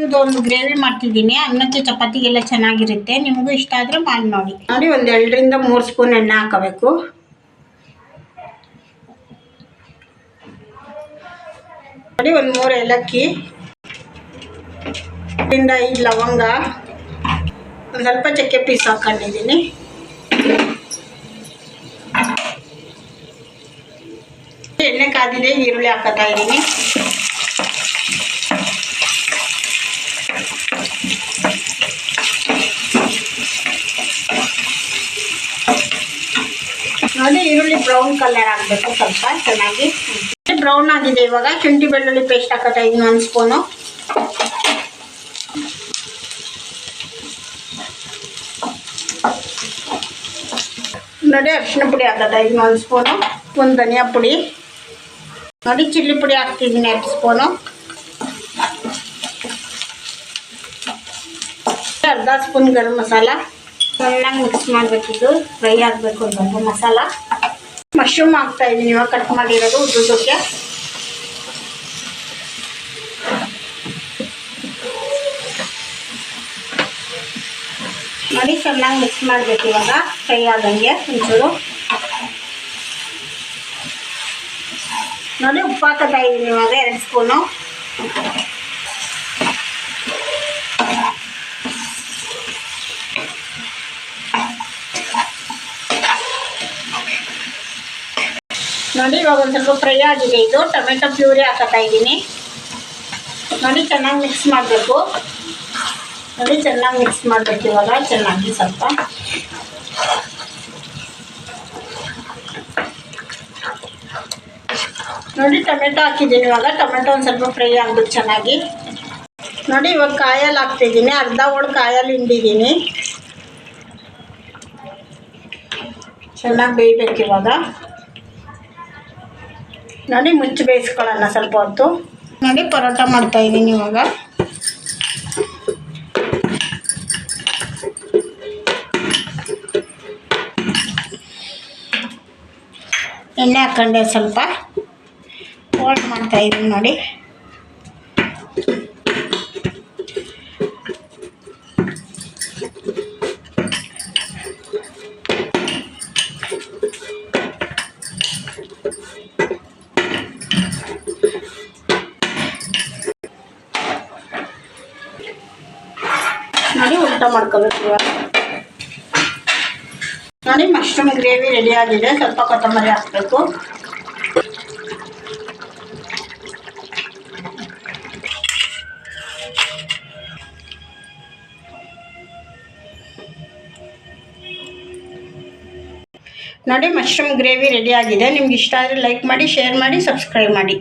ಒಂದು ಗ್ರೇವಿ ಮಾಡ್ತಿದ್ದೀನಿ. ಅನ್ನಕ್ಕೆ ಚಪಾತಿಗೆಲ್ಲ ಚೆನ್ನಾಗಿರುತ್ತೆ. ನಿಮಗೂ ಇಷ್ಟ ಆದರೆ ಮಾಡಿ ನೋಡಿ. ನೋಡಿ, ಒಂದು 2 ರಿಂದ 3 ಸ್ಪೂನ್ ಎಣ್ಣೆ ಹಾಕಬೇಕು. ನೋಡಿ, ಒಂದು 3 ಏಲಕ್ಕಿ, 5 ಲವಂಗ, ಒಂದು ಸ್ವಲ್ಪ ಚಕ್ಕೆ ಪೀಸ್ ಹಾಕೊಂಡಿದ್ದೀನಿ. ಎಣ್ಣೆ ಕಾದಿದೆ, ಈರುಳ್ಳಿ ಹಾಕೋತಾ ಇದ್ದೀನಿ. ನೋಡಿ, ಈರುಳ್ಳಿ ಬ್ರೌನ್ ಕಲರ್ ಆಗಬೇಕು. ಸ್ವಲ್ಪ ಚೆನ್ನಾಗಿ ಬ್ರೌನ್ ಆಗಿದೆ. ಇವಾಗ ಶುಂಠಿ ಬೆಳ್ಳುಳ್ಳಿ ಪೇಸ್ಟ್ ಹಾಕೋತಾ ಇದ್ದೀನಿ 1 ಸ್ಪೂನು. ನೋಡಿ, ಅರಿಶಿನ ಪುಡಿ ಹಾಕೋತಾ ಇದ್ದೀನಿ 1 ಸ್ಪೂನು. ಒಂದು ಧನಿಯಾ ಪುಡಿ. ನೋಡಿ, ಚಿಲ್ಲಿ ಪುಡಿ ಹಾಕ್ತಿದ್ದೀನಿ 2 ಸ್ಪೂನು. ಅರ್ಧ ಸ್ಪೂನ್ ಗರಂ ಮಸಾಲ. ಚೆನ್ನಾಗಿ ಮಿಕ್ಸ್ ಮಾಡಬೇಕಿದ್ದು, ಫ್ರೈ ಆಗಬೇಕು ಸ್ವಲ್ಪ ಮಸಾಲ. ಮಶ್ರೂಮ್ ಹಾಕ್ತಾ ಇದ್ದೀನಿ ಇವಾಗ ಕಟ್ ಮಾಡಿರೋದು ಉದ್ದುದಕ್ಕೆ. ನೋಡಿ, ಚೆನ್ನಾಗಿ ಮಿಕ್ಸ್ ಮಾಡಬೇಕು ಇವಾಗ ಫ್ರೈ ಆದಂಗೆ ಒಂಚೂರು. ನೋಡಿ, ಉಪ್ಪು ಹಾಕೋತಾ ಇದ್ದೀನಿ ಇವಾಗ 2 ಸ್ಪೂನು. ನೋಡಿ, ಇವಾಗ ಒಂದು ಸ್ವಲ್ಪ ಫ್ರೈ ಆಗಿದೆ ಇದು. ಟೊಮೆಟೊ ಪ್ಯೂರಿ ಹಾಕೋತಾ ಇದ್ದೀನಿ. ನೋಡಿ, ಚೆನ್ನಾಗಿ ಮಿಕ್ಸ್ ಮಾಡಬೇಕು. ನೋಡಿ, ಚೆನ್ನಾಗಿ ಮಿಕ್ಸ್ ಮಾಡಬೇಕು ಇವಾಗ ಚೆನ್ನಾಗಿ ಸ್ವಲ್ಪ. ನೋಡಿ, ಟೊಮೆಟೊ ಹಾಕಿದ್ದೀನಿ ಇವಾಗ. ಟೊಮೆಟೊ ಒಂದು ಸ್ವಲ್ಪ ಫ್ರೈ ಆಗ್ಬೇಕು ಚೆನ್ನಾಗಿ. ನೋಡಿ, ಇವಾಗ ಕಾಯಲ್ಲಿ ಹಾಕ್ತಿದ್ದೀನಿ. ಅರ್ಧ ಹೋಳು ಕಾಯಲ್ಲಿ ಹಿಂಡಿದ್ದೀನಿ. ಚೆನ್ನಾಗಿ ಬೇಯಬೇಕು ಇವಾಗ. ನೋಡಿ, ಮುಚ್ಚಿ ಬೇಯಿಸ್ಕೊಳ್ಳೋಣ ಸ್ವಲ್ಪ ಹೊತ್ತು. ನೋಡಿ, ಪರೋಟ ಮಾಡ್ತಾಯಿದ್ದೀನಿ ಇವಾಗ. ಎಣ್ಣೆ ಹಾಕ್ಕೊಂಡೆ ಸ್ವಲ್ಪ ಫೋಲ್ಡ್ ಮಾಡ್ತಾಯಿದ್ದೀನಿ. ನೋಡಿ, ನೋಡಿ ಉಲ್ಟಾ ಮಾಡ್ಕೋಬೇಕು ಇವಾಗ. ನೋಡಿ, ಮಶ್ರೂಮ್ ಗ್ರೇವಿ ರೆಡಿ ಆಗಿದೆ. ಸ್ವಲ್ಪ ಕೊತ್ತಂಬರಿ ಹಾಕಬೇಕು. ನೋಡಿ, ಮಶ್ರೂಮ್ ಗ್ರೇವಿ ರೆಡಿ ಆಗಿದೆ. ನಿಮ್ಗೆ ಇಷ್ಟ ಆದರೆ ಲೈಕ್ ಮಾಡಿ, ಶೇರ್ ಮಾಡಿ, ಸಬ್ಸ್ಕ್ರೈಬ್ ಮಾಡಿ.